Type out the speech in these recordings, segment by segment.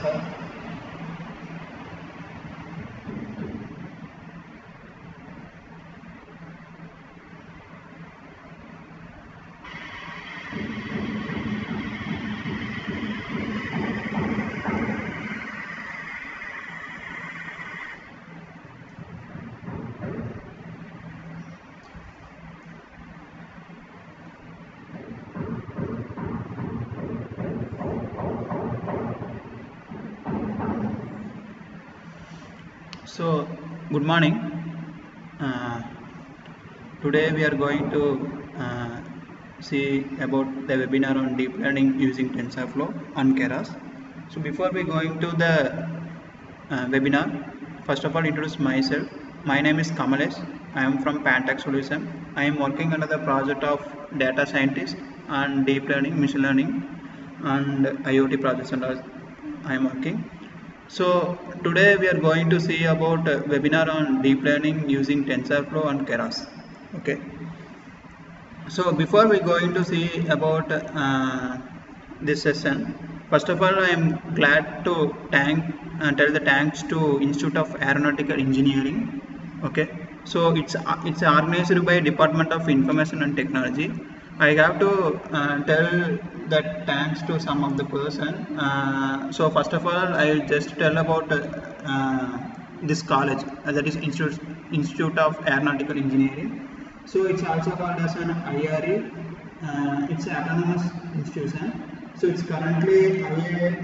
answer. So, good morning. Today we are going to see about the webinar on deep learning using Tensorflow and Keras. So, before we go into the webinar, first of all introduce myself. My name is Kamalesh. I am from Pantech solution. I am working under the project of data scientist and deep learning, machine learning and IoT projects and all I am working. So today we are going to see about a webinar on deep learning using TensorFlow and Keras. Okay. So before we going to see about this session, first of all I am glad to tell the thanks to Institute of Aeronautical Engineering. Okay. So it's organized by Department of Information and Technology. I have to tell that thanks to some of the person. So first of all, I will just tell about this college, that is Institute of Aeronautical Engineering. So it's also called as an IRE. It's an autonomous institution. So it's currently IRE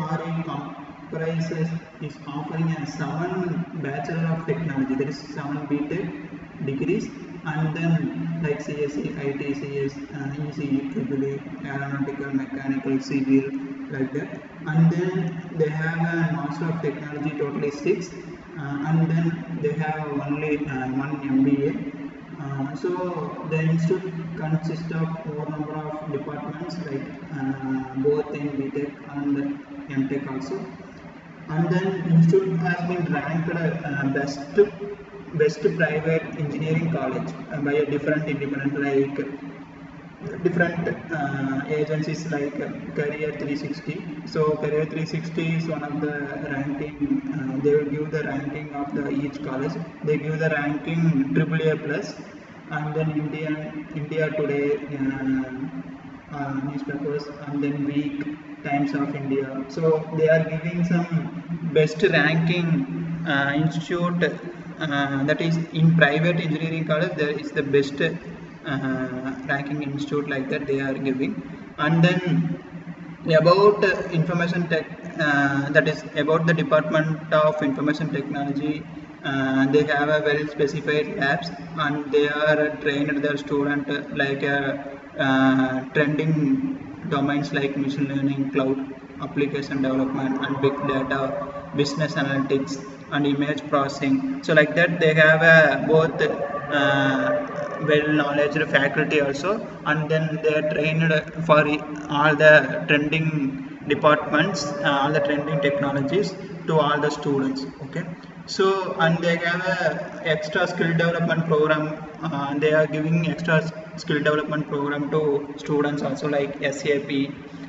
comprises is offering a 7 Bachelor of Technology, that is 7 BTech degrees, and then like CSE, IT, CS, ECE, EEE, Aeronautical, Mechanical, Civil, like that. And then they have a Master of Technology, totally 6, and then they have only one MBA. So the institute consists of 4 number of departments, like both in BTech and MTech also. And then institute has been ranked best private engineering college by a different independent, like different agencies like Career 360. So Career 360 is one of the ranking. They will give the ranking of each college. They give the ranking AAA plus, and then India Today newspapers, and then Week, Times of India. So they are giving some best ranking institute, that is in private engineering college. There is the best ranking institute, like that they are giving. And then about information tech, that is about the Department of Information Technology. They have a well specified labs, and they are trained their student like trending domains like machine learning, cloud application development, and big data, business analytics, and image processing. So like that they have both well knowledge faculty also, and then they are trained for all the trending departments, all the trending technologies to all the students. Okay. So, and they have a extra skill development program. They are giving extra skill development program to students also, like SAP,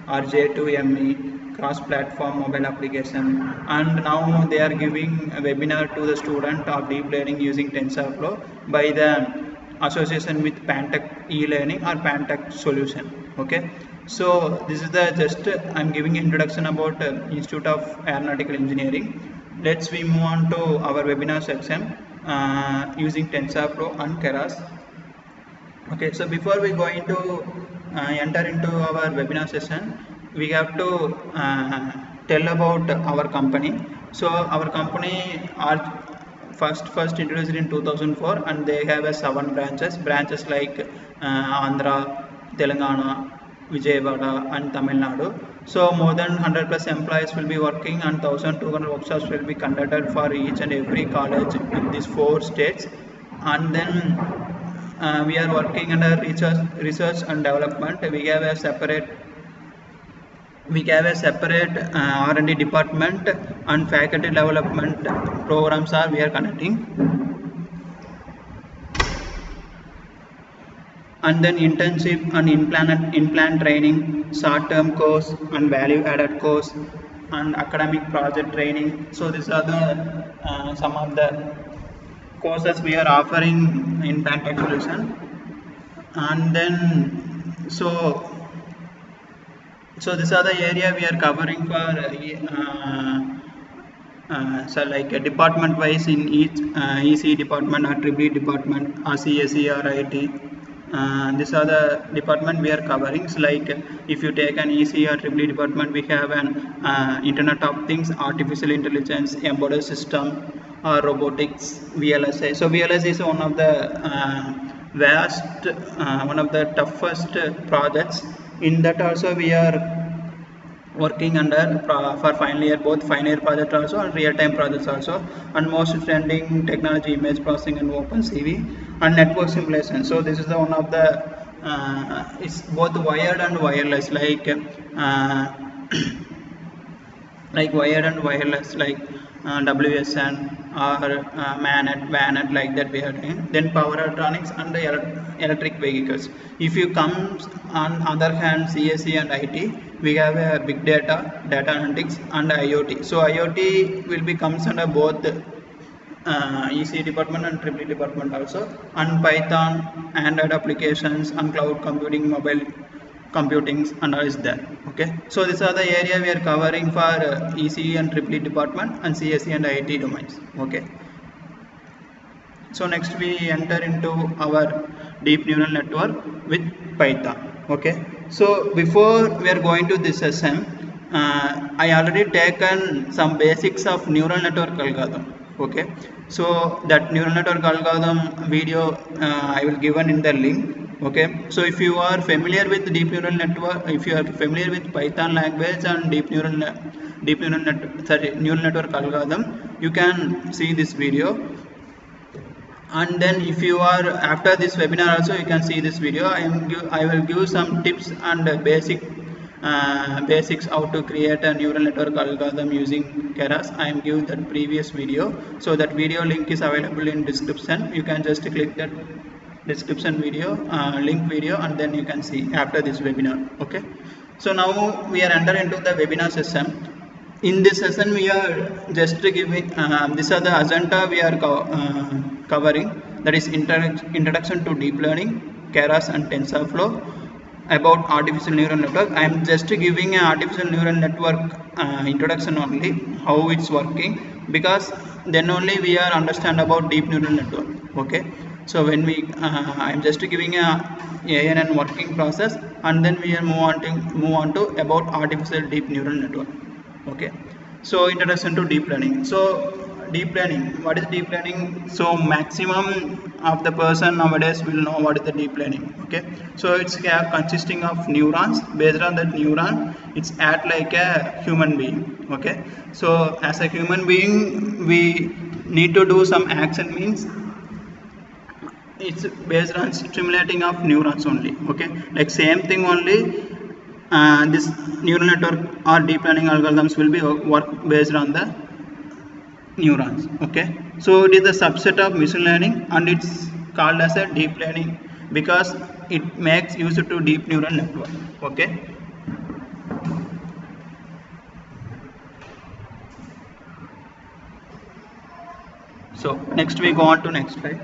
RJ2ME, cross-platform mobile application. And now they are giving a webinar to the student of deep learning using TensorFlow by the association with Pantech e-learning or Pantech solution. Okay. So this is the just I'm giving introduction about Institute of Aeronautical Engineering. Let's we move on to our webinar section using TensorFlow and Keras. Okay, so before we go into enter into our webinar session, we have to tell about our company. So our company are first introduced in 2004, and they have 7 branches like Andhra, Telangana, Vijayawada, and Tamil Nadu. So more than 100 plus employees will be working, and 1200 workshops will be conducted for each and every college in these 4 states. And then we are working under research and development. We have a separate R&D department, and faculty development programs we are conducting. And then internship and in-plant training, short-term course and value-added course, and academic project training. So these are the some of the courses we are offering in Pantech solution. And then so these are the area we are covering for so like department wise in each EC department or EEE department or CSE or IT. These are the department we are covering. So like if you take an EC or EEE department, we have an Internet of Things, artificial intelligence, embedded system, or robotics, VLSI. So VLSI is one of the one of the toughest projects. In that also we are working under for final year, both final year project also and real-time projects also, and most trending technology, image processing and OpenCV and network simulation. So this is the one of the it's both wired and wireless, like like wired and wireless, like WSN or MANET, WANET, like that we are doing. Then power electronics and the electric vehicles. If you come on other hand CSE and IT, we have a big data, data analytics and IoT. So IoT will be comes under both EC department and EEE department also, and Python, Android applications and cloud computing, mobile computings and all is there. Okay, so these are the area we are covering for EC and EEE department and CSE and IT domains. Okay, so next we enter into our deep neural network with Python. Okay, so before we are going to this session, I already taken some basics of neural network algorithm. Okay, so that neural network algorithm video I will given in the link. Okay, so if you are familiar with deep neural network, if you are familiar with Python language and neural network algorithm, you can see this video. And then if you are after this webinar also, you can see this video. I will give some tips and basics how to create a neural network algorithm using Keras. I am giving that previous video, so that video link is available in description. You can just click that description video link video, and then you can see after this webinar. Okay, so now we are enter into the webinar session. In this session we are just giving these are the agenda we are covering, that is introduction to deep learning, Keras and TensorFlow, about artificial neural network. I am just giving an artificial neural network introduction only, how it's working, because then only we are understand about deep neural network. Okay, so when we I am just giving a ANN working process, and then we are move on to about artificial deep neural network. Okay, so introduction to deep learning. So deep learning, what is deep learning? So maximum of the person nowadays will know what is the deep learning. Okay, so it's consisting of neurons. Based on that neuron, it's act like a human being. Okay, so as a human being we need to do some action, means it's based on stimulating of neurons only. Okay, like same thing only. This neural network or deep learning algorithms will be work based on the neurons. Okay, so it is a subset of machine learning, and it's called as a deep learning because it makes use to deep neural network. Okay, so next we go on to next slide.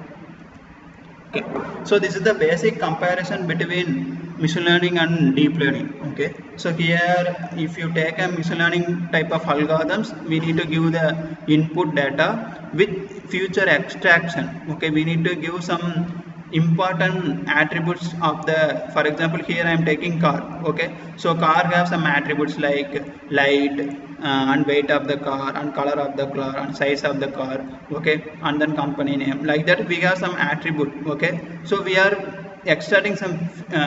Okay, so this is the basic comparison between machine learning and deep learning. Okay, so here if you take a machine learning type of algorithms, we need to give the input data with future extraction. Okay, we need to give some important attributes of the, for example here I am taking car. Okay, so car have some attributes like light and weight of the car and color of the car and size of the car. Okay, and then company name, like that we have some attribute. Okay, so we are extracting some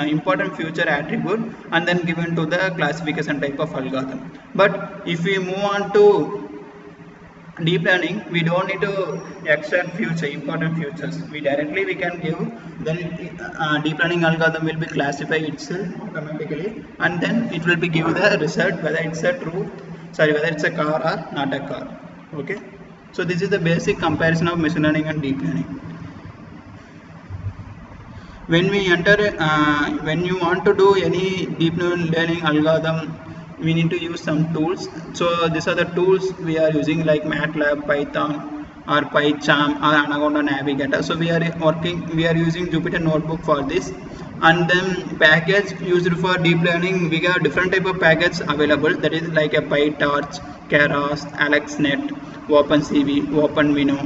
important future attribute and then given to the classification type of algorithm. But if we move on to deep learning, we don't need to extract future important futures. We can give, then deep learning algorithm will be classify itself automatically, and then it will be give the result whether it's a whether it's a car or not a car. Okay, so this is the basic comparison of machine learning and deep learning. When we enter when you want to do any deep neural learning algorithm we need to use some tools. So these are the tools we are using, like MATLAB, Python, or PyCharm, or Anaconda Navigator. So we are using Jupyter Notebook for this. And then package used for deep learning, we have different type of packages available, that is like a PyTorch, Keras, AlexNet, OpenCV, OpenVINO,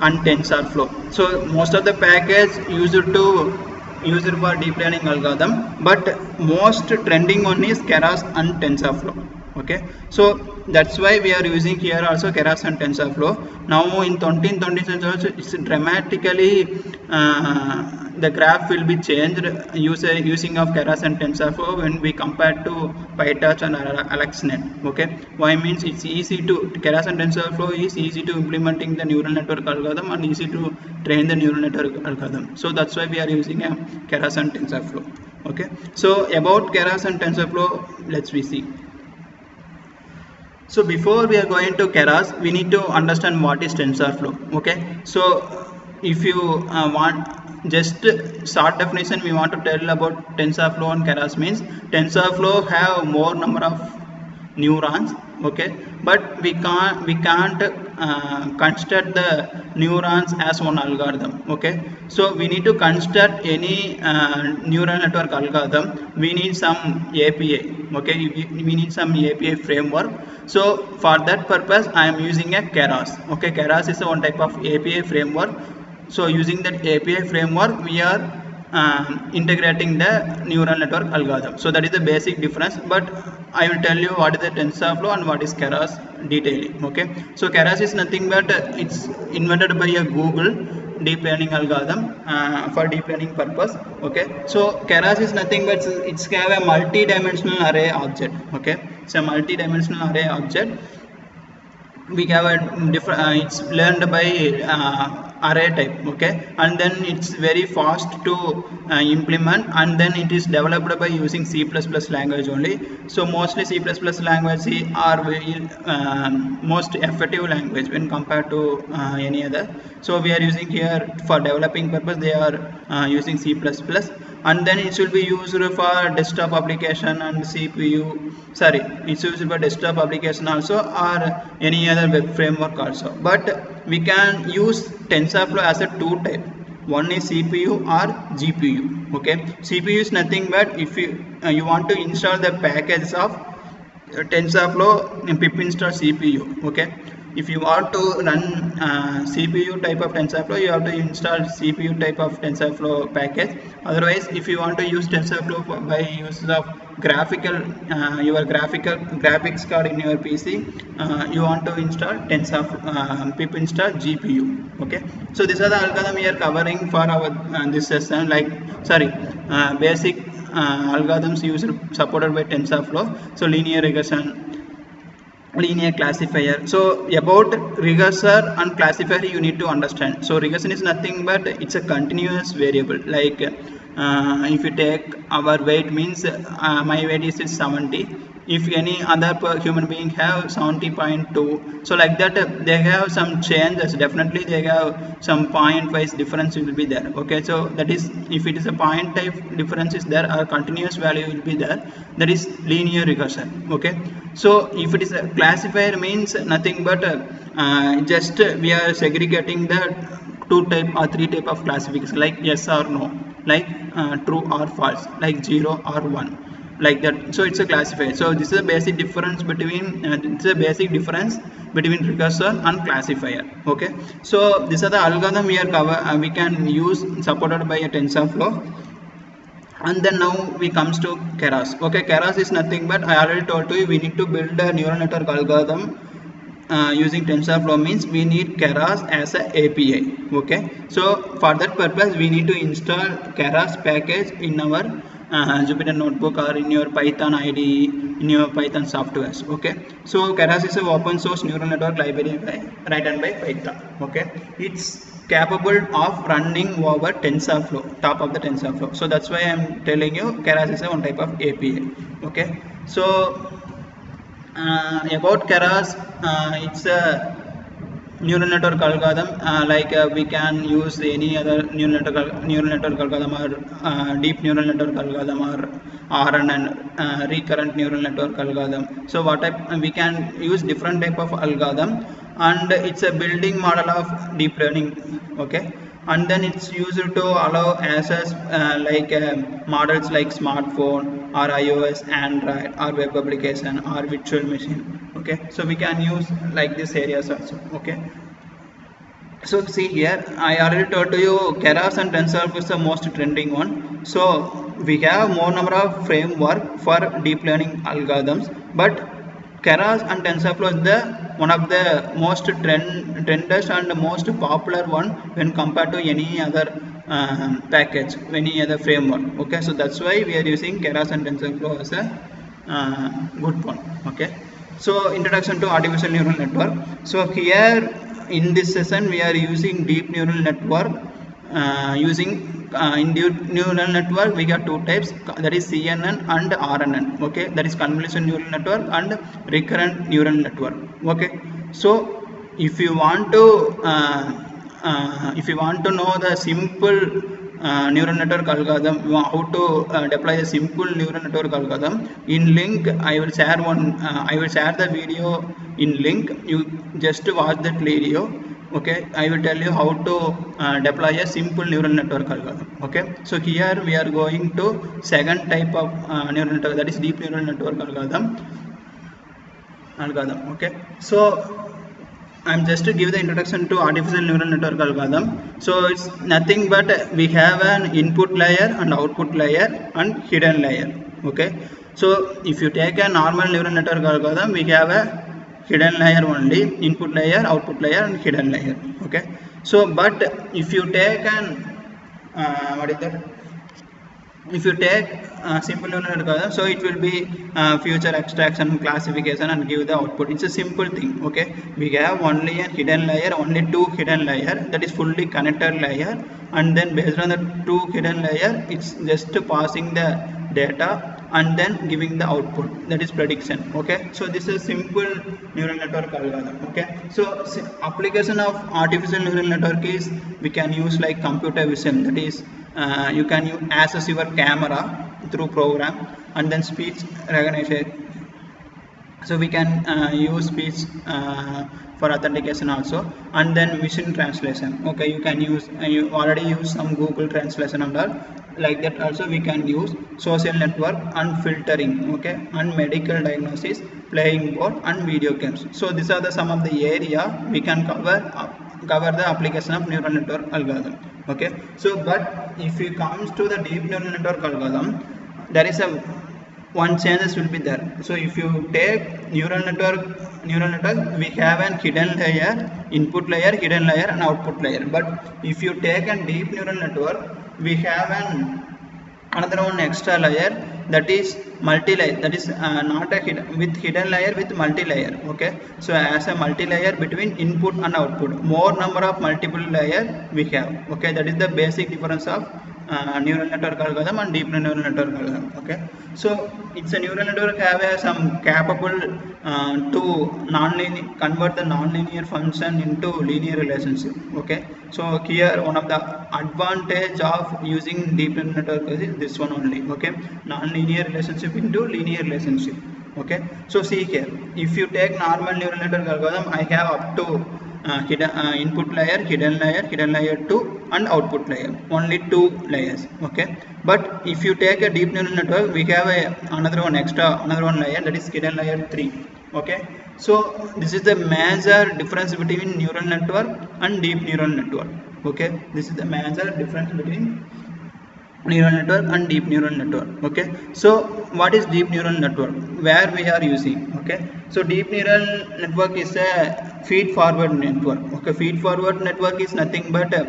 and TensorFlow. So most of the package used for deep learning algorithm, but most trending one is Keras and TensorFlow. Okay, so that's why we are using here also Keras and TensorFlow. Now in 2020 also, it's dramatically the graph will be changed using of Keras and TensorFlow when we compare to PyTorch and AlexNet. Okay, why means it's easy to Keras and TensorFlow is easy to implementing the neural network algorithm and easy to train the neural network algorithm. So that's why we are using Keras and TensorFlow. Okay, so about Keras and TensorFlow, let's see. So before we are going to Keras, we need to understand what is TensorFlow. Okay, so if you want just short definition, we want to tell about TensorFlow and Keras means TensorFlow have more number of neurons. Okay, but we can't construct the neurons as one algorithm. Okay, so we need to construct any neural network algorithm, we need some API. Okay, we need some API framework. So for that purpose I am using a Keras. Okay, Keras is one type of API framework. So using that API framework, we are integrating the neural network algorithm. So that is the basic difference, but I will tell you what is the TensorFlow and what is Keras detailing. Okay, so Keras is nothing but it's invented by a Google deep learning algorithm for deep learning purpose. Okay, so Keras is nothing but it's have a multi-dimensional array object. Okay, it's a multi-dimensional array object. We have a different it's learned by array type. Okay, and then it's very fast to implement, and then it is developed by using C++ language only. So mostly C++ language are very most effective language when compared to any other. So we are using here for developing purpose, they are using C++, and then it should be used for desktop application and CPU. Sorry, it's used for desktop application also, or any other web framework also. But we can use TensorFlow as a two type. One is CPU or GPU. Okay, CPU is nothing but if you want to install the package of TensorFlow, pip install CPU. Okay, if you want to run CPU type of TensorFlow, you have to install CPU type of TensorFlow package. Otherwise, if you want to use TensorFlow by use of your graphics card in your PC, you want to install pip install GPU. Okay, so these are the algorithm we are covering for our this session, like basic algorithms supported by TensorFlow. So linear regression, linear classifier. So about regressor and classifier you need to understand. So regression is nothing but it's a continuous variable. Like if you take our weight means my weight is 70. If any other human being have 70.2, so like that they have some changes. Definitely they have some point wise difference will be there. Okay, so that is if it is a point type difference is there, or continuous value will be there, that is linear regression. Okay, so if it is a classifier means nothing but just we are segregating the two type or three type of classification, like yes or no, like true or false, like 0 or 1, like that. So it's a classifier. So this is a basic difference between regressor and classifier. Okay, so these are the algorithm we are we can use supported by a TensorFlow. And then now we comes to Keras. Okay, Keras is nothing but I already told you we need to build a neural network algorithm using TensorFlow means we need Keras as a API. Okay, so for that purpose we need to install Keras package in our Jupyter Notebook or in your Python IDE, in your Python softwares. Okay, so Keras is an open source neural network library written by Python. Okay, it's capable of running over TensorFlow, top of the TensorFlow. So that's why I am telling you Keras is a one type of API. Okay, so about Keras, it's a neural network algorithm, we can use any other neural network algorithm, or deep neural network algorithm, or RNN, recurrent neural network algorithm. So what type, we can use different type of algorithm, and it's a building model of deep learning. Okay, and then it's used to allow access models like smartphone or iOS, Android, or web application, or virtual machine. Okay, so we can use like these areas also. Okay, so see here, I already told you Keras and Tensorflow is the most trending one. So we have more number of framework for deep learning algorithms, but Keras and Tensorflow is the one of the most trendest and most popular one when compared to any other package, any other framework. Okay, so that's why we are using Keras and Tensorflow as a good one. Okay, so introduction to artificial neural network. So here in this session we are using deep neural network. In deep neural network we got two types, that is CNN and RNN. Okay, that is convolution neural network and recurrent neural network. Okay, so if you want to know the simple neural network algorithm, how to deploy a simple neural network algorithm, in link I will share the video in link. You just watch that video. Okay, I will tell you how to deploy a simple neural network algorithm. Okay, so here we are going to second type of neural network, that is deep neural network algorithm. Okay, so I'm just to give the introduction to artificial neural network algorithm. So it's nothing but we have an input layer and output layer and hidden layer. Okay, so if you take a normal neural network algorithm, we have a hidden layer only, input layer, output layer, and hidden layer. Okay, so but if you take an if you take simple neural algorithm, so it will be future extraction, classification, and give the output. It's a simple thing. Okay, we have only a hidden layer, only two hidden layer, that is fully connected layer, and then based on the two hidden layer, it's just passing the data and then giving the output, that is prediction. Okay, so this is simple neural network algorithm. Okay, so application of artificial neural network is we can use like computer vision, that is you can access your camera through program, and then speech recognition. So we can use speech for authentication also, and then machine translation. Okay, you can use you already use some Google translation and all like that. Also we can use social network and filtering. Okay, and medical diagnosis, playing board, and video games. So these are the some of the area we can cover the application of neural network algorithm. Okay, so but if it comes to the deep neural network algorithm, there is a one changes will be there. So if you take neural network, we have an hidden layer, input layer, hidden layer, and output layer. But if you take a deep neural network, we have another one extra layer, that is multi-layer, that is not a hidden layer with multi-layer. Okay, so as a multi-layer between input and output, more number of multiple layer we have. Okay, that is the basic difference of neural network algorithm and deep neural network algorithm. Okay, so it's a neural network have some capable to convert the non-linear function into linear relationship. Okay, so here one of the advantage of using deep neural network is this one only. Okay, non-linear relationship into linear relationship. Okay, so see here, if you take normal neural network algorithm, I have up to input layer, hidden layer 2, and output layer, only 2 layers. Okay, but if you take a deep neural network, we have another one layer, that is hidden layer 3. Okay, so this is the major difference between neural network and deep neural network. Okay, this is the major difference between neural network and deep neural network. Okay, so what is deep neural network, where we are using? Okay, so deep neural network is a feed forward network. Okay, feed forward network is nothing but the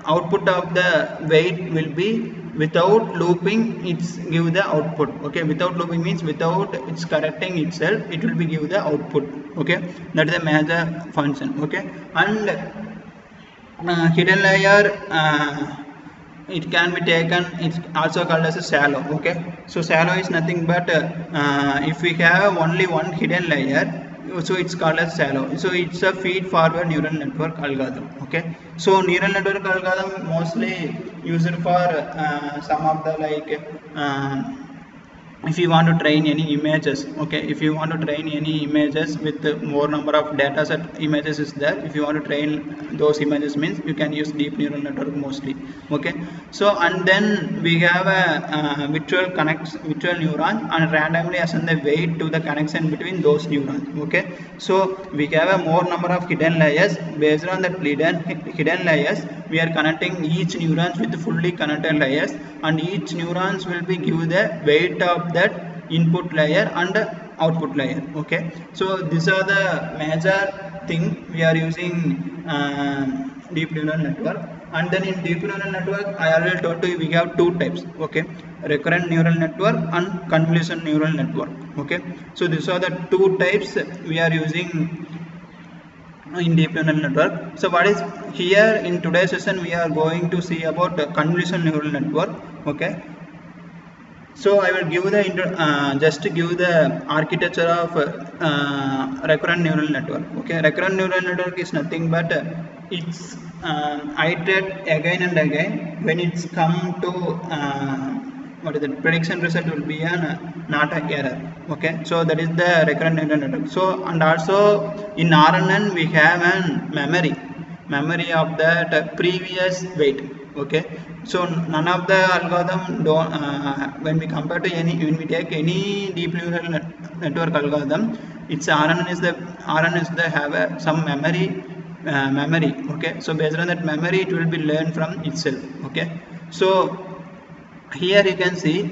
output of the weight will be without looping, it's give the output. Okay, without looping means without it's correcting itself, it will be give the output. Okay, that is a major function. Okay, and hidden layer, it can be taken, it's also called as a shallow. Okay, so shallow is nothing but if we have only one hidden layer, so it's called as shallow. So it's a feed forward neural network algorithm. Okay, so neural network algorithm mostly used for some of the like if you want to train any images. Okay, if you want to train any images with more number of data set images is there, if you want to train those images means you can use deep neural network mostly. Okay, so and then we have a virtual neuron and randomly assign the weight to the connection between those neurons. Okay, so we have a more number of hidden layers. Based on that hidden layers, we are connecting each neurons with fully connected layers, and each neurons will be give the weight of that input layer and output layer. Okay, so these are the major thing we are using deep neural network. And then in deep neural network, I already told you we have two types. Okay, recurrent neural network and convolution neural network. Okay, so these are the two types we are using in deep neural network. So what is here in today's session, we are going to see about convolution neural network. Okay, so I will give the just give the architecture of recurrent neural network. Okay, recurrent neural network is nothing but it's iterate again and again. When it's come to what is the prediction result will be an not an error. Okay, so that is the recurrent neural network. So and also in RNN we have an memory of that previous weight. Okay, so none of the algorithm don't when we compare to when we take any deep neural network algorithm, its RNN is the have some memory. Okay, so based on that memory it will be learned from itself. Okay, so here you can see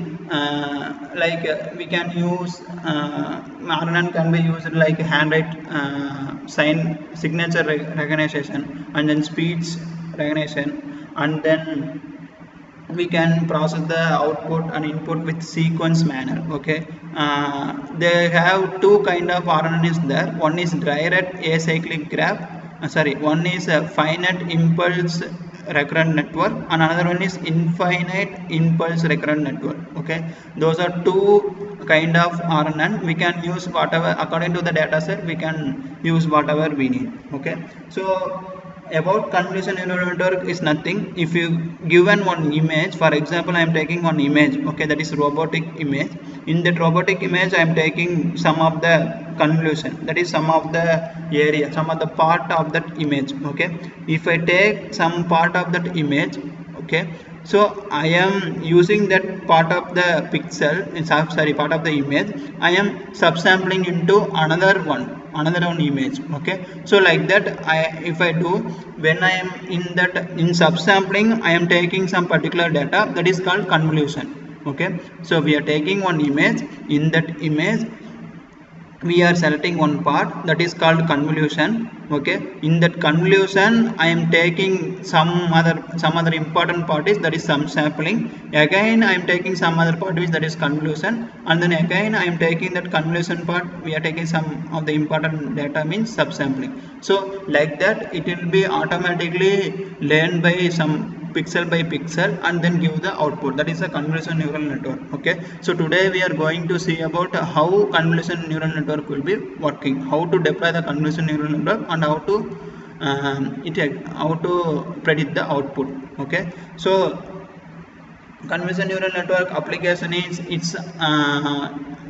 we can use RNN can be used like handwrite signature recognition, and then speech recognition, and then we can process the output and input with sequence manner. Okay, they have two kind of RNN is there. One is direct acyclic graph, one is a finite impulse recurrent network, and another one is infinite impulse recurrent network. Okay, those are two kind of RNN. We can use whatever according to the data set, we can use whatever we need. Okay, so about convolution neural network is nothing. If you given one image, for example I am taking one image, okay, that is robotic image. In that robotic image I am taking some of the convolution, that is some of the area, some of the part of that image. Okay, if I take some part of that image, okay, so I am using that part of the pixel, part of the image, I am subsampling into another one image. Okay, so like that if I do, when I am in subsampling, I am taking some particular data, that is called convolution. Okay, so we are taking one image, in that image we are selecting one part, that is called convolution. Okay, in that convolution I am taking some other important part is, that is some sampling. Again I am taking some other part which that is convolution, and then again I am taking that convolution part, we are taking some of the important data, means subsampling. So like that it will be automatically learned by some pixel by pixel and then give the output. That is a convolution neural network. Okay, so today we are going to see about how convolution neural network will be working, how to deploy the convolution neural network, and how to predict the output. Okay, so convolution neural network application is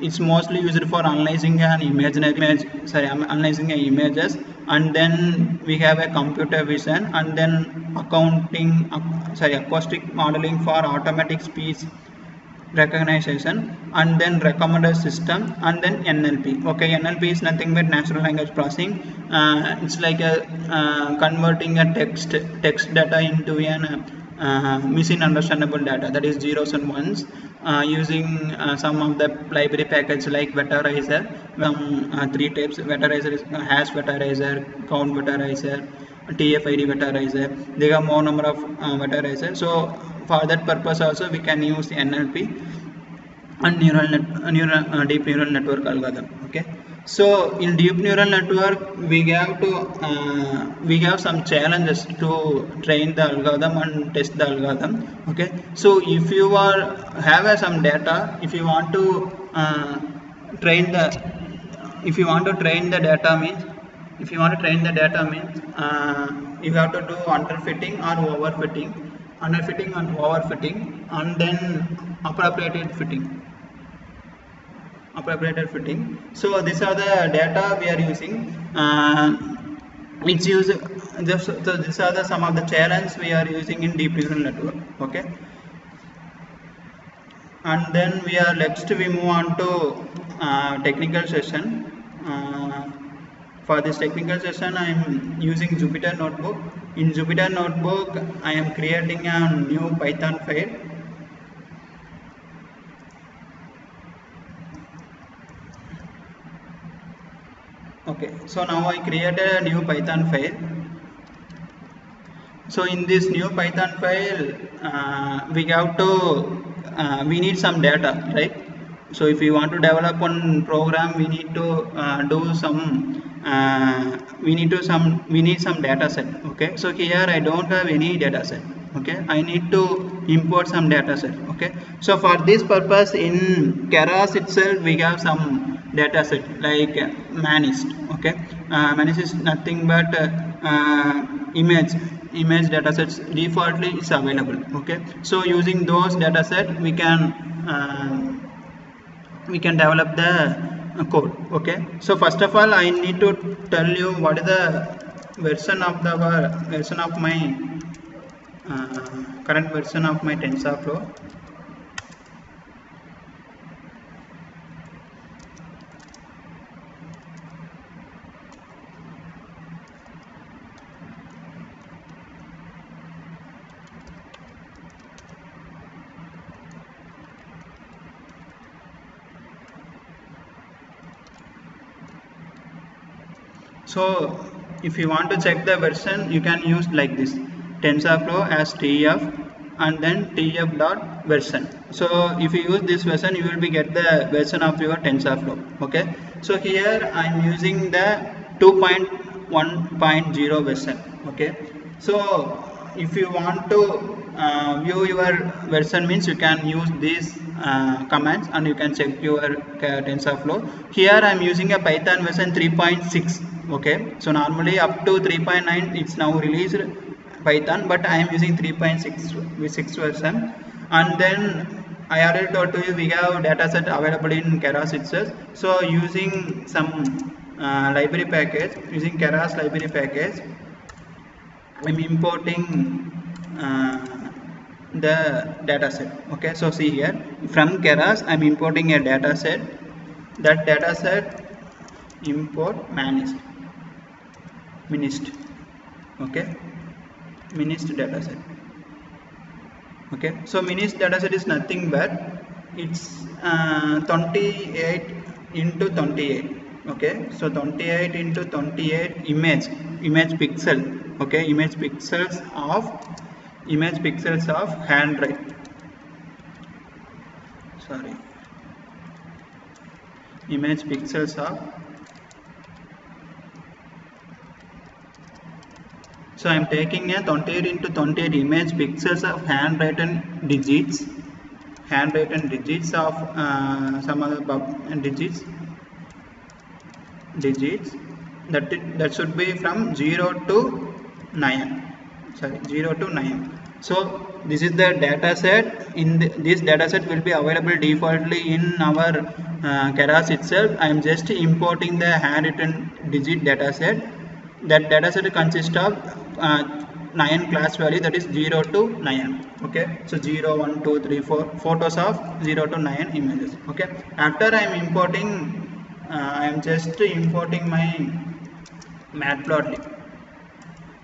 it's mostly used for analyzing analyzing images, and then we have a computer vision, and then acoustic modeling for automatic speech recognition, and then recommender system, and then NLP. Okay, NLP is nothing but natural language processing. It's like converting a text data into an machine understandable data, that is zeros and ones, using some of the library package like vectorizer. Three types: vectorizer is hash vectorizer, count vectorizer, TF-ID vectorizer. They have more number of vectorizer. So for that purpose also we can use the NLP and deep neural network algorithm. Okay, so in deep neural network we have some challenges to train the algorithm and test the algorithm. Okay, so if you have some data, if you want to train the if you want to train the data means, you have to do underfitting or overfitting, and overfitting, and then appropriate fitting. So these are the data we are using. Which use just, so these are the some of the challenges we are using in deep neural network. Okay, and then we move on to technical session. For this technical session, I am using Jupyter Notebook. In Jupyter Notebook, I am creating a new Python file. Okay, so now I created a new Python file. So in this new Python file, we need some data, right? So if you want to develop one program, we need to we need some data set. Okay, so here I don't have any data set. Okay, I need to import some data set. Okay, so for this purpose, in Keras itself we have some data set like manist. Okay, manist is nothing but image datasets. Defaultly is available. Okay, so using those dataset we can develop the code. Okay, so first of all I need to tell you what is the version of my current version of my TensorFlow. So if you want to check the version, you can use like this: TensorFlow as TF and then TF.version. So if you use this version, you will get the version of your TensorFlow. Okay, so here I am using the 2.1.0 version. Okay, so if you want to view your version means, you can use these commands and you can check your TensorFlow. Here I am using a Python version 3.6. Okay, so normally up to 3.9 it's now released Python, but I am using 3.6 version. And then I already told you we have dataset available in Keras itself. So using some library package, using Keras library package, I am importing the dataset. Okay, so see here, from Keras I am importing a dataset. That dataset import manist. Okay, manist dataset. Okay, so manist dataset is nothing but it's 28 into 28. Okay, so 28 into 28 image pixel. Okay, image pixels of handwriting. Sorry, image pixels of. So I am taking a 28 into 28 image pixels of handwritten digits of some other digits that should be from 0 to 9. Sorry, 0 to 9. So this is the data set. This data set will be available defaultly in our Keras itself. I am just importing the handwritten digit data set. That data set consists of 9 class value, that is 0 to 9. Okay, so 0, 1, 2, 3, 4 photos of 0 to 9 images. Okay, after I am importing, I am just importing my matplotlib.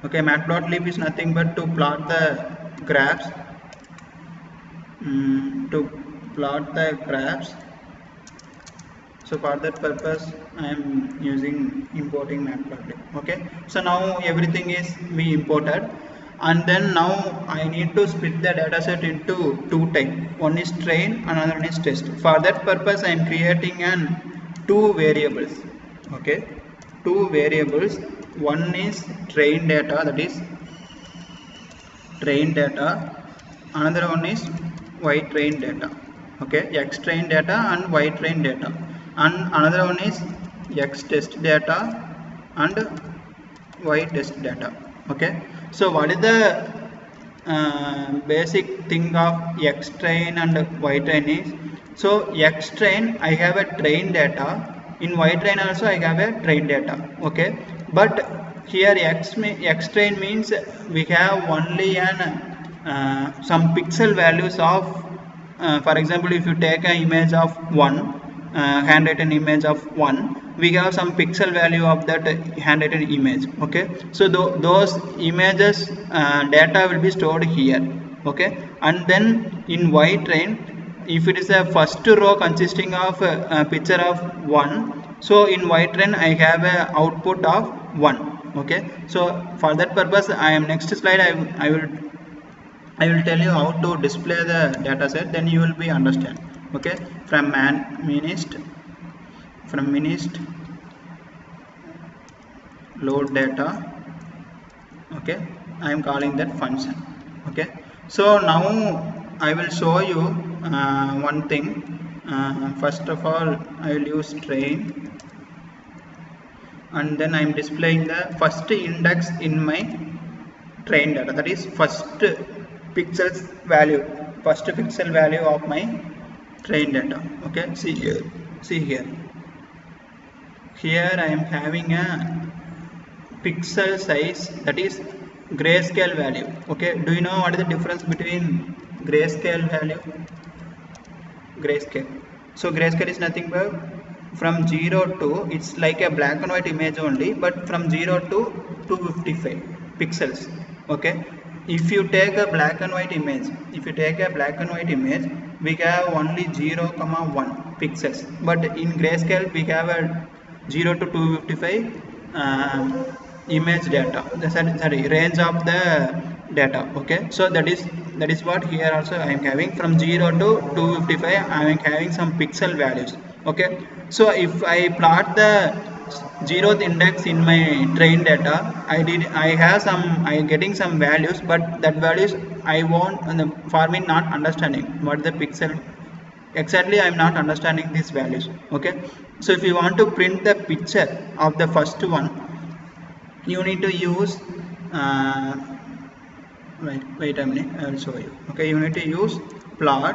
Okay, matplotlib is nothing but to plot the graphs. So for that purpose I am using importing matplotlib. Okay, so now everything is we imported, and then now I need to split the dataset into two types. One is train, another one is test. For that purpose I am creating two variables. Okay, two variables. One is train data, that is train data. Another one is y train data. Okay, x train data and y train data. And another one is X test data and Y test data. Okay, so what is the basic thing of X train and Y train is, so X train I have a train data, in Y train also I have a train data. Okay, but here X train means we have only an some pixel values of for example, if you take an image of 1 handwritten image of 1, we have some pixel value of that handwritten image. Okay, so those images data will be stored here. Okay, and then in Y train, if it is a first row consisting of a picture of 1, so in Y train I have a output of 1. Okay, so for that purpose I am next slide I will tell you how to display the data set, then you will be understand. Okay, from minist load data. Okay, I am calling that function. Okay, so now I will show you one thing. First of all I will use train, and then I am displaying the first index in my train data, that is first pixel value of my train data. Okay, see here I am having a pixel size, that is grayscale value. Okay, do you know what is the difference between grayscale value? Grayscale, so grayscale is nothing but from 0 to, it's like a black and white image only, but from 0 to 255 pixels. Okay, if you take a black and white image, we have only 0, 1 pixels, but in grayscale we have a 0 to 255 image data, sorry, range of the data. Okay, so that is what here also I am having, from 0 to 255 I am having some pixel values. Okay, so if I plot the 0th index in my train data, I getting some values, but that values I want, and for me not understanding what the pixel exactly, I am not understanding these values. Okay, so if you want to print the picture of the first one, you need to use wait a minute, I will show you. Okay, you need to use plot,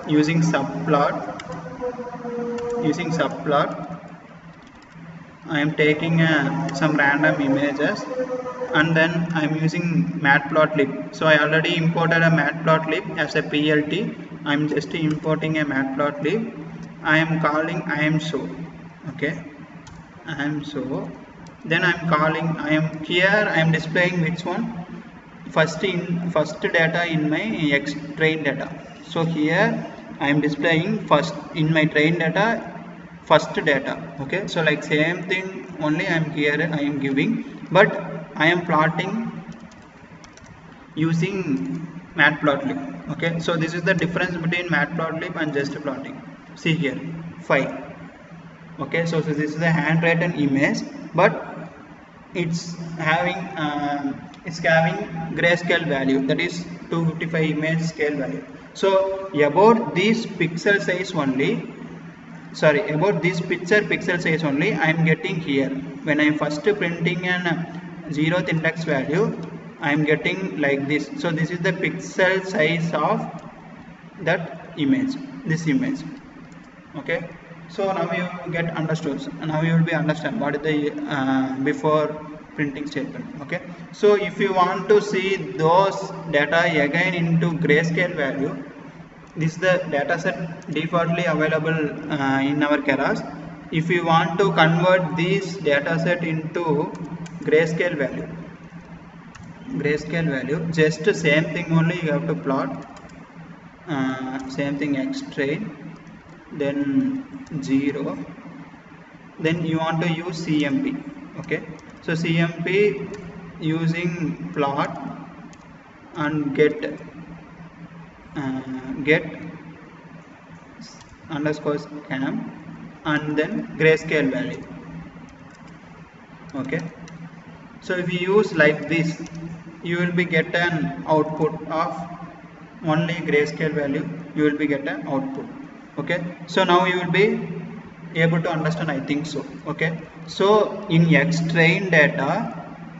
using subplot. I am taking some random images, and then I am using matplotlib. So I already imported a matplotlib as a PLT. I am just importing a matplotlib. I am calling imshow. Okay, imshow. Then I am calling, I am displaying which one? First data in my X train data. So here I am displaying first in my train data first data. Okay, so like same thing only I am giving, but I am plotting using matplotlib. Okay, so this is the difference between matplotlib and just plotting. See here 5. Okay, so this is a handwritten image, but it's having grayscale value, that is 255 image scale value. So about this pixel size only, sorry, about this picture pixel size only I am getting here. When I am first printing an 0th index value, I am getting like this. So this is the pixel size of that image, this image. Okay, so now you get understood. Now you will be understand what is the before printing statement. Okay, so if you want to see those data again into grayscale value, this is the data set defaultly available in our Keras. If you want to convert this data set into grayscale value, just same thing only, you have to plot same thing X train, then 0, then you want to use CMP. Okay, so CMP using plot and get underscore cam, and then grayscale value. Okay, so if you use like this, you will be get an output of only grayscale value, you will be get an output. Okay, so now you will be able to understand? I think so. Okay, so in xtrain data,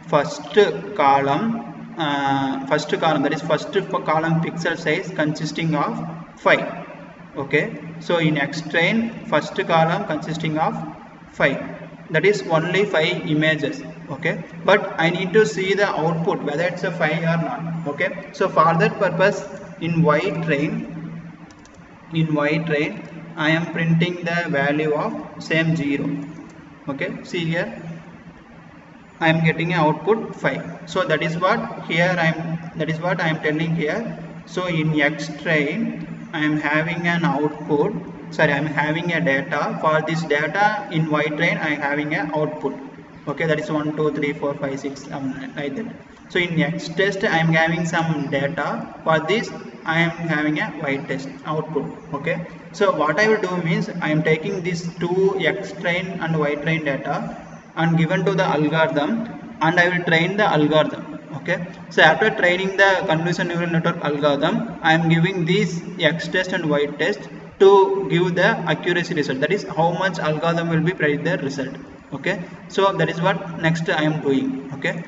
first column that is first column pixel size consisting of 5. Okay, so in xtrain first column consisting of 5, that is only 5 images. Okay, but I need to see the output whether it's a 5 or not. Okay, so for that purpose in y-train I am printing the value of same 0. Okay, see here I am getting an output 5. So that is what I am telling here. So in xtrain I am having an output, sorry, I am having a data. For this data in y-train I am having an output. Okay, that is 1 2 3 4 5 6 7 like that. So in xtest I am having some data. For this I am having a y-test output. Okay, so what I will do means I am taking these two xtrain and y-train data and given to the algorithm, and I will train the algorithm. Okay, so after training the convolution neural network algorithm, I am giving these x-test and y-test to give the accuracy result, that is how much algorithm will be predict the result. Okay, so that is what next I am doing. Okay,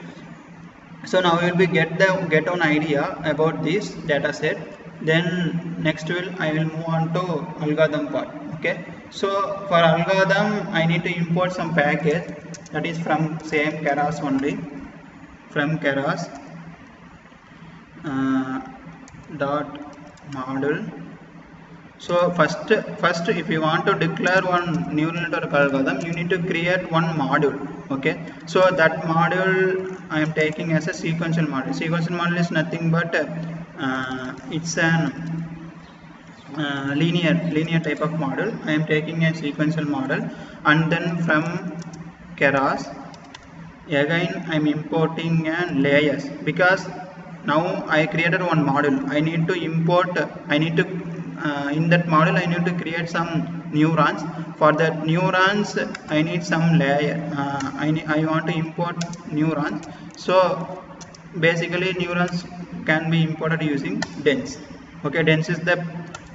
so now we will be get an idea about this data set. Then next I will move on to algorithm part. Okay, so for algorithm I need to import some package, that is from same Keras only, from Keras dot model. So first if you want to declare one neural network algorithm, you need to create one module. Okay, so that module I am taking as a sequential model. Sequential model is nothing but it's an linear type of model. I am taking a sequential model, and then from Keras again I am importing an layers, because now I created one model. I need to import, in that model I need to create some neurons. For that neurons I need some layer. I want to import neurons. So basically neurons can be imported using dense. Okay, dense is the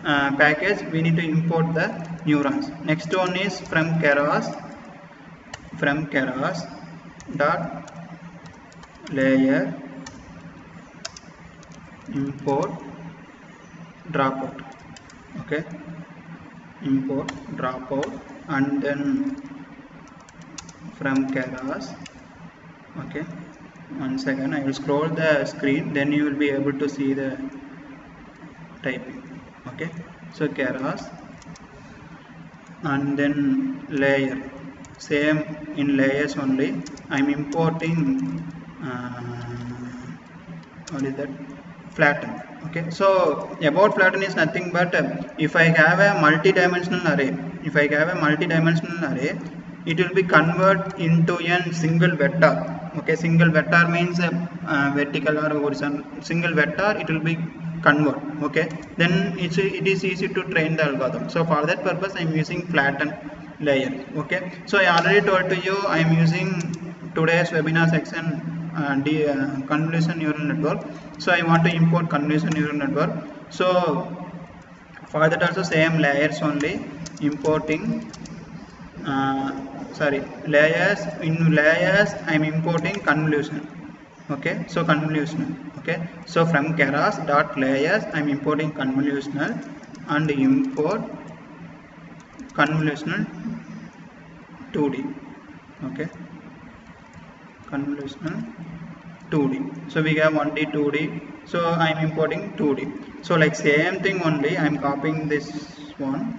package we need to import the neurons. Next one is from Keras dot layer import dropout. Okay, import dropout, and then from Keras. Okay, one second, I will scroll the screen, then you will be able to see the typing. Okay, so Keras and then layer, same in layers only I am importing what is that, flatten. Okay, so about flatten is nothing but if I have a multi-dimensional array, it will be convert into a single vector. Okay, single vector means vertical or horizontal. Single vector it will be convert. Okay, then it is easy to train the algorithm. So for that purpose I am using flatten layer. Okay, so I already told to you I am using today's webinar section convolution neural network. So I want to import convolution neural network. So for that also same layers only, importing layers. In layers I am importing convolution. Okay, so convolutional. Okay, so from Keras dot layers I am importing convolutional, and import convolutional 2D. Okay, convolutional 2D. So we have 1D 2D, so I am importing 2D. So like same thing only, I am copying this one,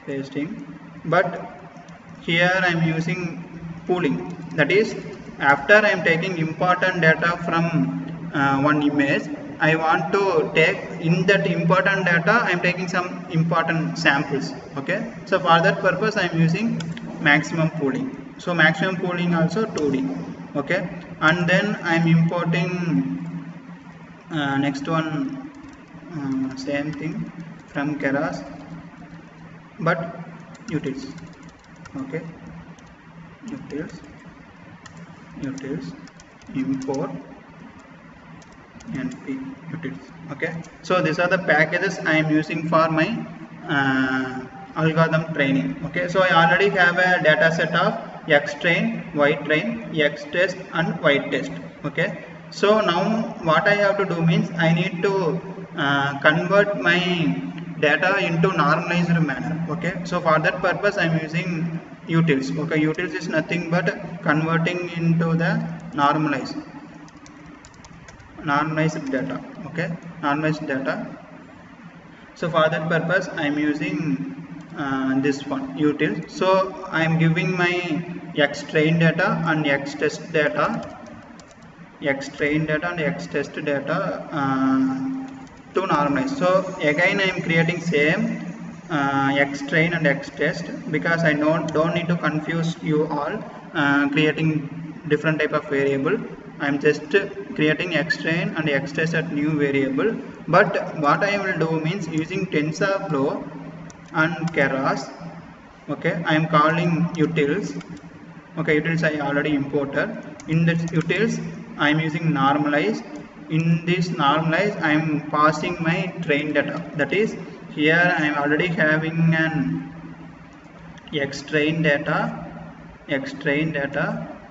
pasting, but here I am using pooling. That is, after I am taking important data from one image, I want to take in that important data I am taking some important samples. Okay, so for that purpose I am using maximum pooling. So maximum pooling also 2D. Okay, and then I am importing next one, same thing from Keras but utils. Okay, utils import np utils. Okay, so these are the packages I am using for my algorithm training. Okay, so I already have a data set of x train, y train, x test and y test. Okay, so now what I have to do means I need to convert my data into normalized manner. Okay, so for that purpose I am using utils. Okay, utils is nothing but converting into the normalized data. Okay, normalized data. So for that purpose I am using this one utils. So I am giving my x train data and x test data, x train data and x test data to normalize. So again I am creating same x train and x test, because I don't need to confuse you all creating different type of variable. I am just creating x train and x test at new variable. But what I will do means using TensorFlow and Keras. Okay, I am calling utils. Okay, utils I already imported. In this utils I am using normalize. In this normalize I am passing my train data. That is, here I am already having an x train data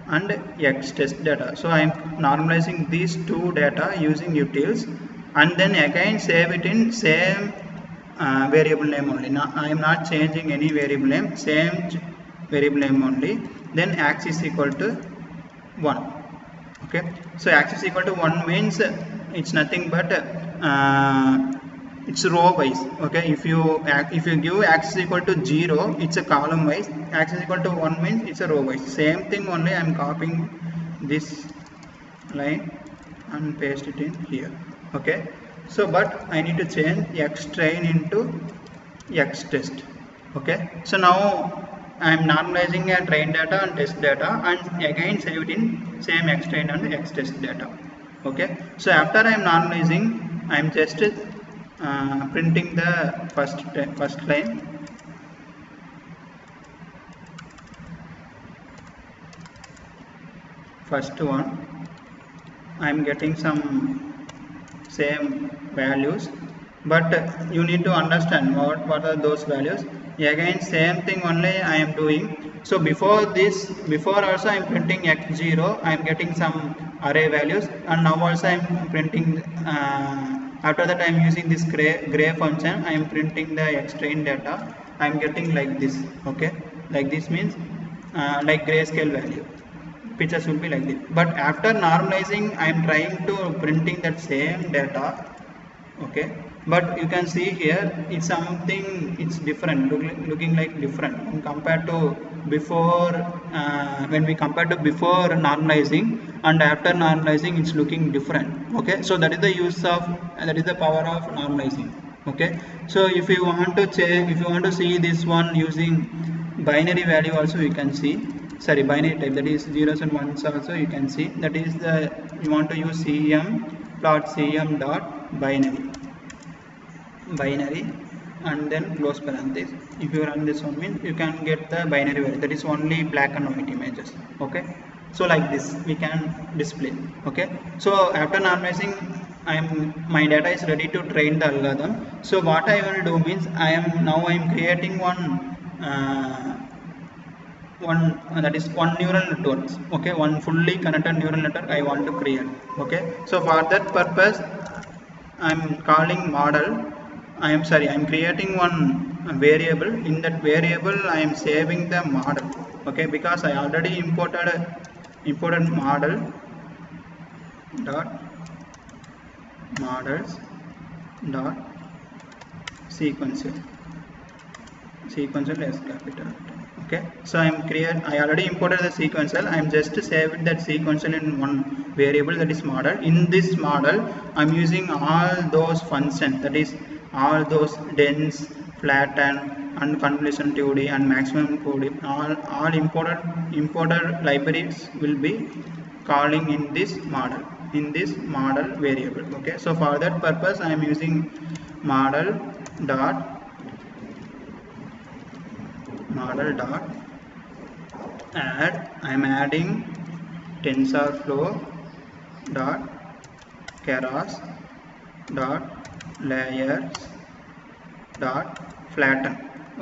and x test data. So I am normalizing these two data using utils, and then again save it in same variable name only. Now I am not changing any variable name, same variable name only. Then x is equal to 1. Okay, so x is equal to 1 means it's nothing but it's row wise. Okay, if you give x is equal to 0, it's a column wise. X is equal to 1 means it's a row wise. Same thing only I am copying this line and paste it in here. Okay, so but I need to change x train into x test. Okay, so now I am normalizing a train data and test data, and again save it in same x train and x test data. Okay, so after I am normalizing, I am just printing the first line. First one, I am getting some same values, but you need to understand what are those values. Again same thing only I am doing. So before also I am printing x0, I am getting some array values, and now also I am printing after that I am using this gray function. I am printing the x train data. I am getting like this. Okay, like this means like grayscale value pictures will be like this. But after normalizing I am trying to printing that same data. Okay, but you can see here it's something, it's different, looking like different compared to before. When we compare to before normalizing and after normalizing, it's looking different. Okay, so that is the use of, that is the power of normalizing. Okay, so if you want to change, if you want to see this one using binary value also, you can see, sorry, binary type, that is zeros and ones also you can see. That is the, you want to use cm dot binary and then close parenthesis. If you run this one means you can get the binary value, that is only black and white images. Okay, so like this we can display. Okay, so after normalizing, my data is ready to train the algorithm. So what I will do means I am creating one that is one neural network. Okay, one fully connected neural network I want to create. Okay, so for that purpose I am calling model. I am creating one variable. In that variable I am saving the model. Okay, because I already imported model dot models dot sequential as capital. Okay, so I already imported the sequential. I am just saving that sequential in one variable, that is model. In this model I am using all those functions, that is all those dense, flatten and convolution 2D and maximum 2D, all imported libraries will be calling in this model variable. Okay, so for that purpose I am using model dot add. I am adding TensorFlow dot Keras dot layers dot flatten.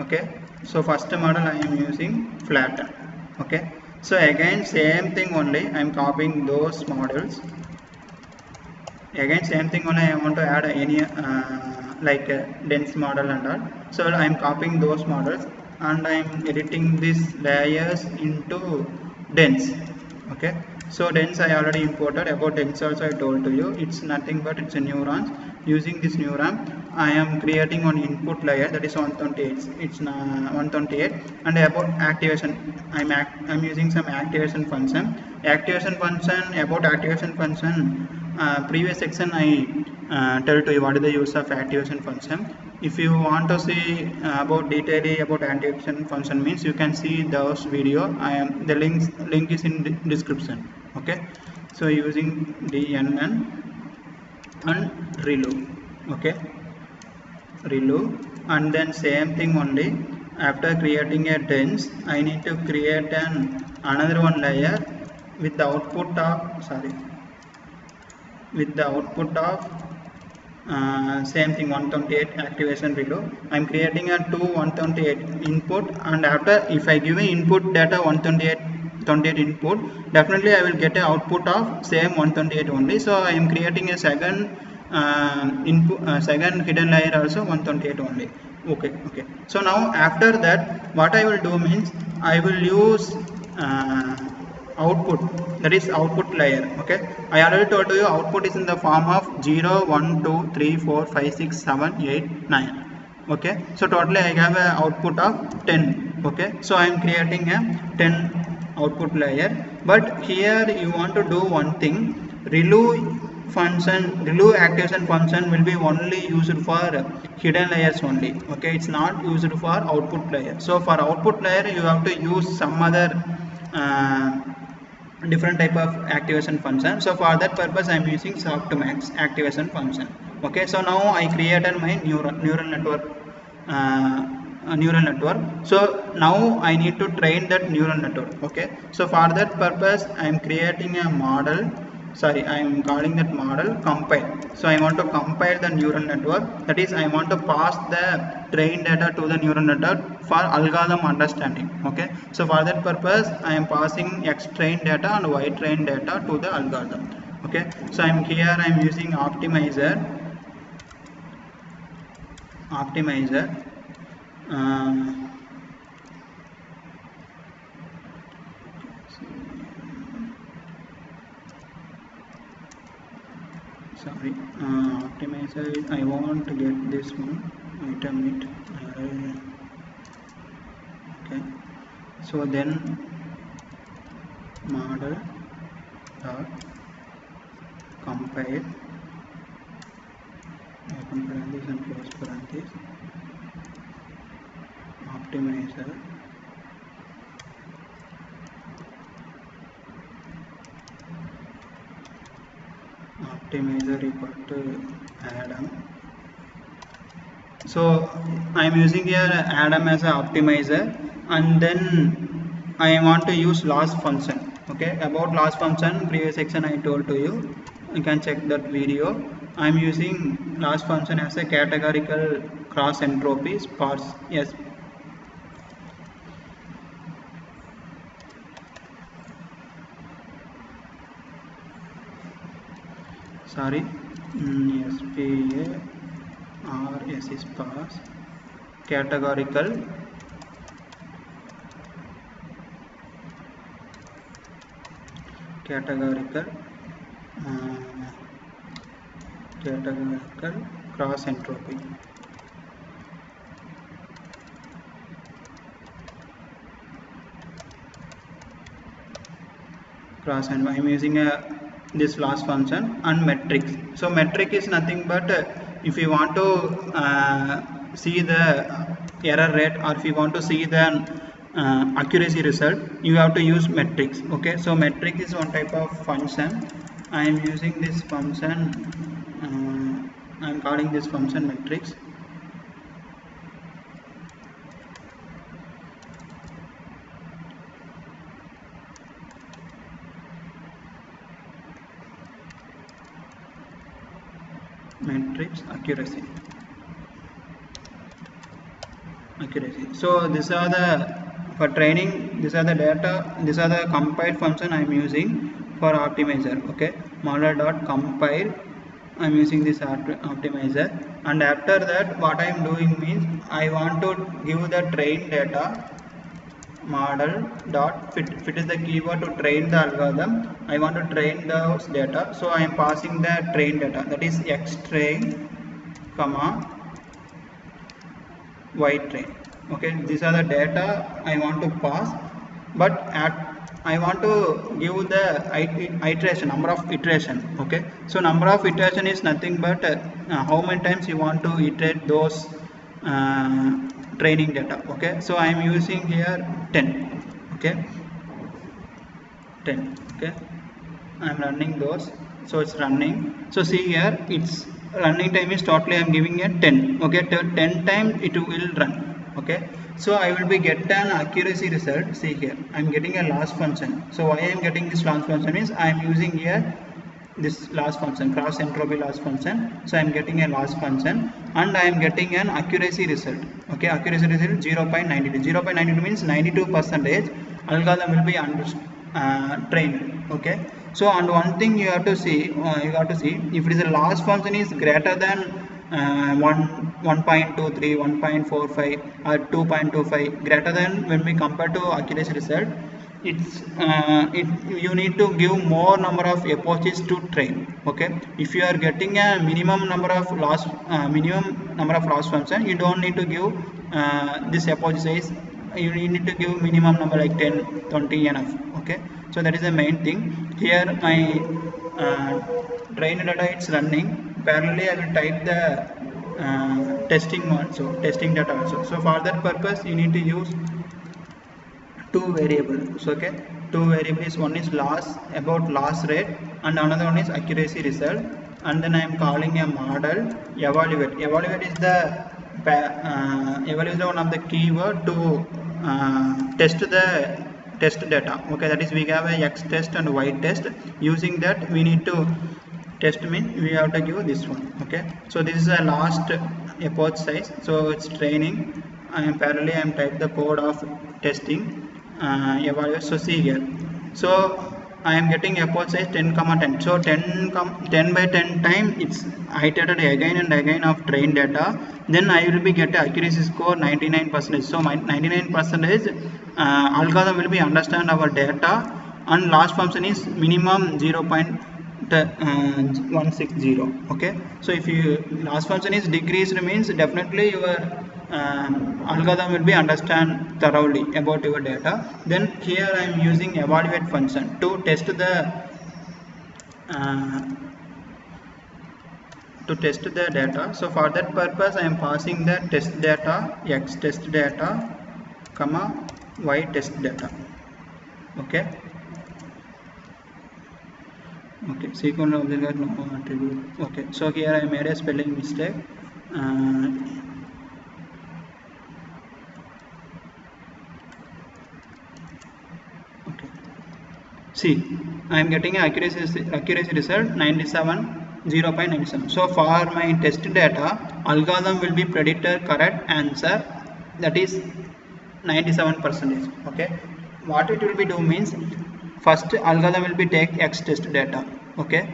Okay, so first model I am using flatten. Okay, so again same thing only, I am copying those models. Again same thing only, I want to add any like dense model and all, so I am copying those models and I am editing these layers into dense. Okay, so dense I already imported. About dense also I told to you, it's nothing but it's a neurons. Using this neuron I am creating one input layer, that is 128. It's 128. And about activation, I'm using some activation function. About activation function, previous section I tell to you what is the use of activation function. If you want to see about detail about activation function means, you can see those video. The link is in description. Okay, so using DNN and reload. Okay, reload, and then same thing only, after creating a dense I need to create another one layer with the output of same thing 128 activation reload. I am creating a 128 input, and after if I give an input data 128 input, definitely I will get an output of same 128 only. So I am creating a second second hidden layer also 128 only. Okay, so now after that what I will do means, I will use output, that is output layer. Okay, I already told you output is in the form of 0 1 2 3 4 5 6 7 8 9. Okay, so totally I have a output of 10. Okay, so I am creating a 10 output layer. But here you want to do one thing, reload activation function will be only used for hidden layers only. Okay, it's not used for output layer. So for output layer you have to use some other different type of activation function. So for that purpose I am using softmax activation function. Okay, so now I created my neural network. So now I need to train that neural network. Okay, so for that purpose I am creating a model. I am calling that model compile. So I want to compile the neural network, that is I want to pass the trained data to the neural network for algorithm understanding. Okay, so for that purpose I am passing x trained data and y trained data to the algorithm. Okay, so I am using optimizer optimizer. I want to get this one item it. Okay, so then model dot compile, open parenthesis and close parenthesis, optimizer equal to Adam. So I am using here Adam as an optimizer, and then I want to use loss function. Okay, about loss function previous section I told to you, you can check that video. I am using loss function as a categorical cross entropy sparse. Yes, SPA or S is sparse categorical cross entropy. I am using this loss function and metrics. So metric is nothing but if you want to see the error rate, or if you want to see the accuracy result, you have to use metrics. Okay, so metric is one type of function. I am using this function. I am calling this function metrics. Matrix accuracy. accuracy. So these are the, for training, these are the data, these are the compiled function I am using for optimizer. Okay, model.compile, I am using this optimizer, and after that what I am doing means I want to give the train data model dot fit is the keyword to train the algorithm. I want to train those data, so I am passing the train data, that is x train comma y train. Okay, these are the data I want to pass, but I want to give the iteration, number of iteration. Okay, so number of iteration is nothing but how many times you want to iterate those training data. Okay, so I am using here 10. Okay, 10. Okay, I am running those, so it's running. So see here, its running time is totally I am giving a 10. Okay, 10 times it will run. Okay, so I will be get an accuracy result. See here, I am getting a loss function. So why I am getting this loss function is I am using here this loss function, cross entropy loss function. So I am getting a loss function, and I am getting an accuracy result. Okay, accuracy result 0.92. 0.92 means 92% algorithm will be trained. Okay, so and one thing you have to see, if it is a loss function is greater than 1.23, 1.45 or 2.25, greater than, when we compare to accuracy result, it's you need to give more number of approaches to train. Okay, if you are getting a minimum number of loss function, you don't need to give this approach size. You need to give minimum number like 10, 20 enough. Okay, so that is the main thing. Here my train data it's running. Parallelly I will type the testing data also. So for that purpose you need to use two variables. Okay, two variables, one is loss, about loss rate, and another one is accuracy result. And then I am calling a model evaluate. Evaluate is the one of the keyword to test the test data. Okay, that is we have a x test and y test. Using that we need to test mean we have to give this one. Okay, so this is a last epoch size, so it's training. I am parallelly I am type the code of testing evaluate. So see here, so I am getting epoch size 10, 10. So 10 by 10 time it's iterated again and again of train data. Then I will be get accuracy score 99%. So my 99% algorithm will be understand our data, and last function is minimum 0.160. Okay, so if you last function is decreased means definitely your algorithm will be understand thoroughly about your data. Then here I am using evaluate function to test the data. So for that purpose I am passing the test data, x test data comma y test data. Okay, okay, sequence of the no attribute. Okay, so here I made a spelling mistake. Okay, see, I am getting accuracy result 0.97. So for my test data, algorithm will be predicted correct answer, that is 97%. Okay, what it will be do means, first algorithm will be take x test data, okay,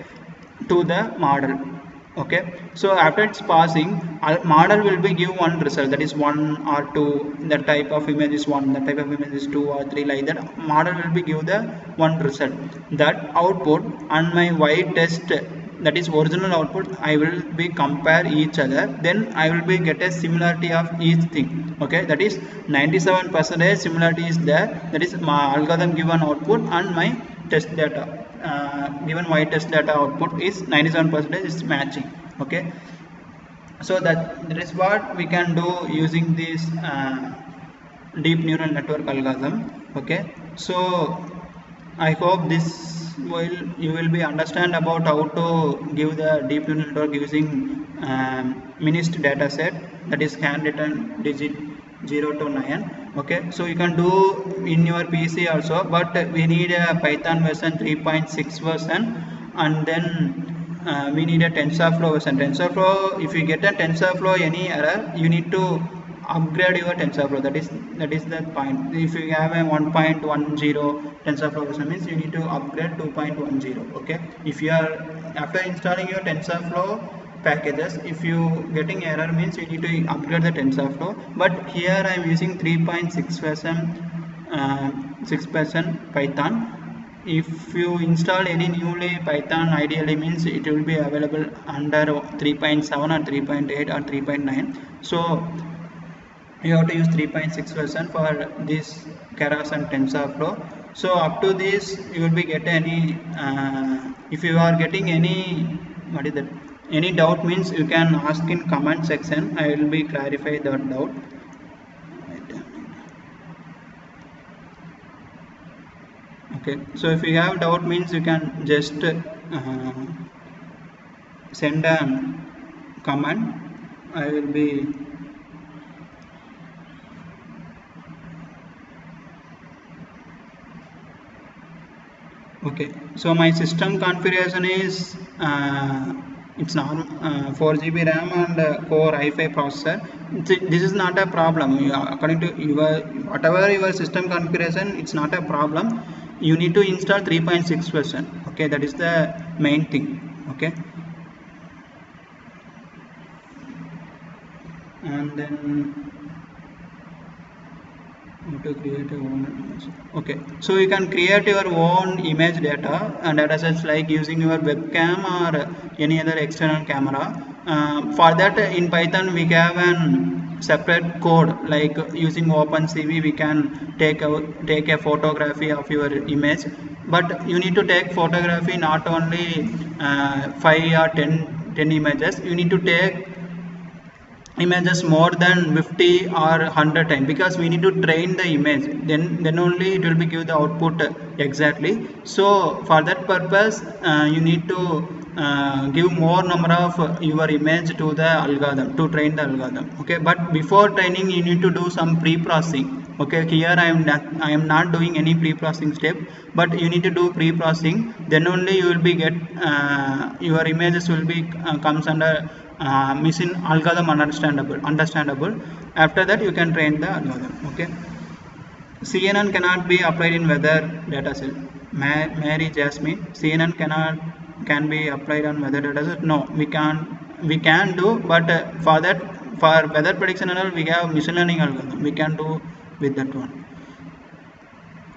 to the model. Okay, so after it's passing, model will be give one result, that is 1 or 2. The type of image is 1, the type of image is 2 or 3, like that. Model will be give the one result. That output and my y test, that is original output, I will be compare each other. Then I will be get a similarity of each thing. Okay, that is 97% similarity is there. That is my algorithm given output and my test data. Given y test data output is 97% is matching. Okay, so that is what we can do using this deep neural network algorithm. Okay, so I hope this you will be understand about how to give the deep neural network using MNIST data set, that is handwritten digit 0 to 9. Okay, so you can do in your PC also, but we need a Python version 3.6 version, and then we need a TensorFlow version. TensorFlow, if you get a TensorFlow any error, you need to upgrade your TensorFlow. That is the point. If you have a 1.10 TensorFlow version, means you need to upgrade 2.10. Okay. If you are after installing your TensorFlow packages, if you getting error, means you need to upgrade the TensorFlow. But here I am using 3.6 version, 6% Python. If you install any newly Python, ideally means it will be available under 3.7 or 3.8 or 3.9. So you have to use 3.6 version for this Keras and TensorFlow. So up to this you will be get any if you are getting any what is that any doubt, means you can ask in comment section. I will be clarify that doubt. Okay, so if you have doubt, means you can just send a comment. I will be okay. So my system configuration is it's not 4 GB RAM and Core i5 processor. This is not a problem. According to your whatever your system configuration, it's not a problem. You need to install 3.6 version. Okay, that is the main thing. Okay, and then to create a own image. Okay, so you can create your own image data and data sets like using your webcam or any other external camera. For that, in Python we have an separate code, like using OpenCV we can take a photography of your image, but you need to take photography not only 5 or 10 images. You need to take images more than 50 or 100 times, because we need to train the image, then only it will be give the output exactly. So for that purpose you need to give more number of your image to the algorithm to train the algorithm. Okay, but before training you need to do some pre-processing. Okay, here I am not doing any pre-processing step, but you need to do pre-processing, then only you will be get your images will be comes under machine algorithm understandable. After that you can train the algorithm. Okay, CNN cannot be applied in weather data set. Mary Jasmine, CNN can be applied on weather data set. No, we can do, but for that, for weather prediction and all, we have machine learning algorithm. We can do with that one.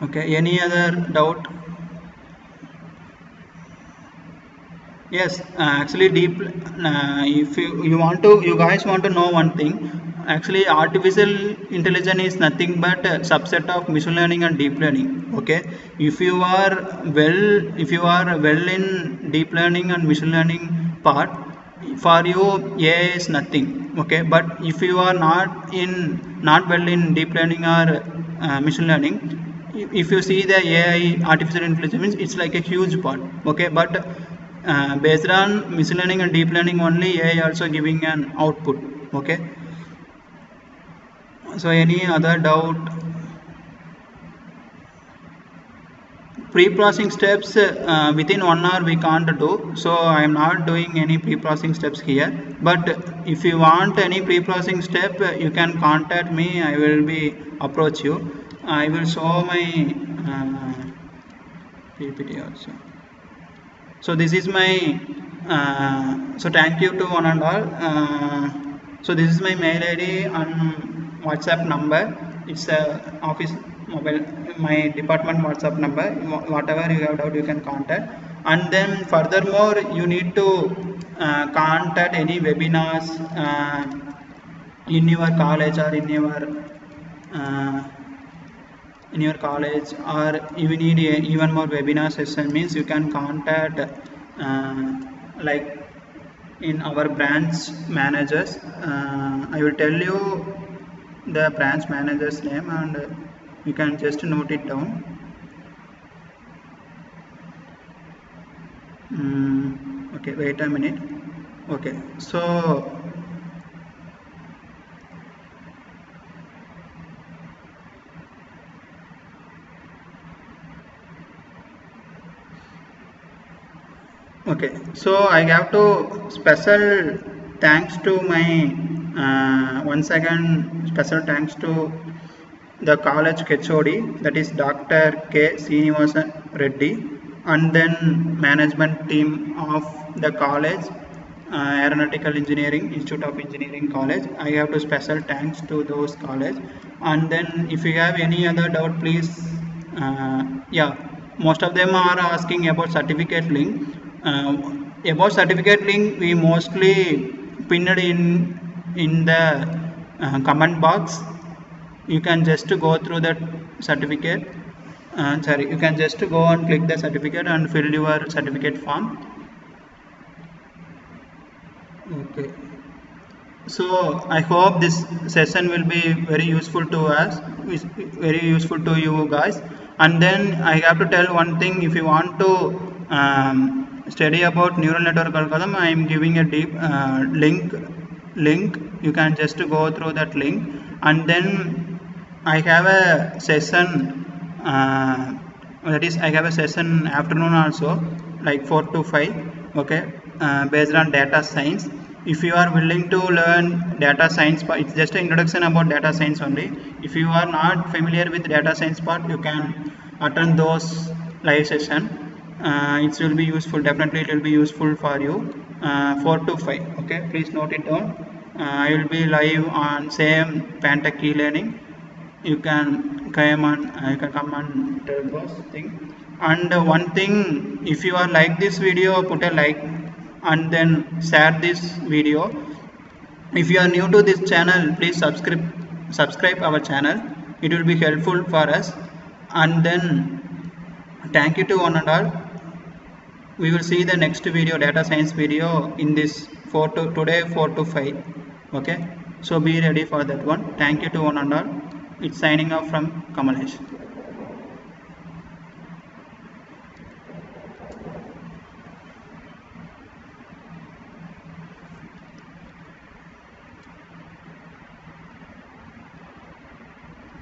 Okay, any other doubt? Yes, actually if you guys want to know one thing, actually artificial intelligence is nothing but a subset of machine learning and deep learning. Okay, if you are well in deep learning and machine learning part, for you AI is nothing. Okay, but if you are not well in deep learning or machine learning, if you see the AI artificial intelligence means it's like a huge part. Okay, but based on machine learning and deep learning only, AI also giving an output. Okay, so any other doubt? Pre-processing steps within 1 hour we can't do, so I am not doing any pre-processing steps here. But if you want any pre-processing step, you can contact me. I will be approach you. I will show my PPT also. So this is my so thank you to one and all. So this is my mail ID and WhatsApp number. It's a office mobile, my department WhatsApp number. Whatever you have doubt, you can contact. And then furthermore, you need to contact any webinars in your college or in your college, or if you need even more webinar session, means you can contact like in our branch managers. I will tell you the branch manager's name and you can just note it down. Okay, wait a minute. Okay, so okay, so I have to special thanks to my Once again, special thanks to the college HOD, that is Dr. K. Srinivasan Reddy, and then management team of the college, Aeronautical Engineering, Institute of Engineering College. I have to special thanks to those college. And then if you have any other doubt, please, yeah, most of them are asking about certificate link. About certificate link, we mostly pinned in the comment box. You can just go through that certificate. You can just go and click the certificate and fill your certificate form. Okay. So I hope this session will be very useful to us, very useful to you guys. And then I have to tell one thing: if you want to study about neural network algorithm, I am giving a deep link. You can just go through that link, and then I have a session. That is, I have a session afternoon also, like 4 to 5. Okay, based on data science. If you are willing to learn data science part, it's just an introduction about data science only. If you are not familiar with data science part, you can attend those live session. It will be useful. Definitely it will be useful for you. 4 to 5. Okay, please note it down. I will be live on same Pantech e-learning. You can come and tell those things. And one thing, if you are like this video, put a like and then share this video. If you are new to this channel, please subscribe our channel. It will be helpful for us. And then thank you to one and all. We will see the next video, data science video, in this today 4 to 5. Okay, so be ready for that one. Thank you to one and all. It's signing off from Kamalesh.